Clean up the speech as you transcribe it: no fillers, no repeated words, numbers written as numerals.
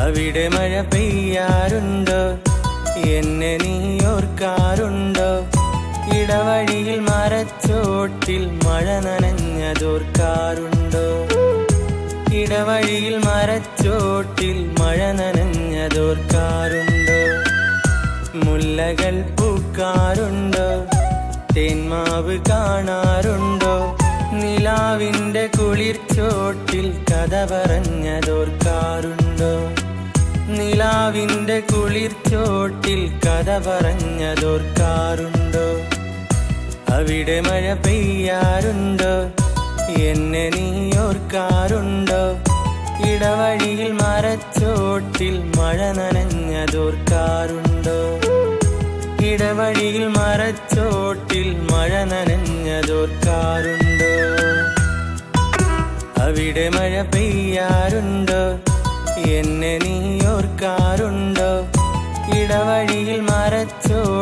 അവിടെ മഴ പെയ്യാറുണ്ടോ? എന്നെ നീ ഓർക്കാറുണ്ടോ? ഇടവഴിയിൽ മരച്ചോട്ടിൽ മഴ നനഞ്ഞതോർക്കാറുണ്ടോ? ഇടവഴിയിൽ മരച്ചോട്ടിൽ മഴ നനഞ്ഞതോർക്കാറുണ്ടോ? മുല്ലകൾ പൂക്കാറുണ്ടോ? തേന്മാവ് കാണാറുണ്ടോ? നിലാവിൻ്റെ കുളിർച്ചോട്ടിൽ കഥ പറഞ്ഞതോർക്കാറുണ്ടോ? നിലാവിൻ്റെ കുളിർച്ചോട്ടിൽ കഥ പറഞ്ഞതോർക്കാറുണ്ടോ? അവിടെ മഴ പെയ്യാറുണ്ടോ? എന്നെ നീ ഓർക്കാറുണ്ടോ? ഇടവഴിയിൽ മരച്ചോട്ടിൽ മഴ നനഞ്ഞതോർക്കാറുണ്ടോ? ഇടവഴിയിൽ മരച്ചോട്ടിൽ മഴ നനഞ്ഞതോർക്കാറുണ്ടോ? അവിടെ മഴ പെയ്യാറുണ്ടോ? എന്നെ നീ ഓർക്കാറുണ്ടോ? ഇടവഴിയിൽ മരച്ചോട്ടിൽ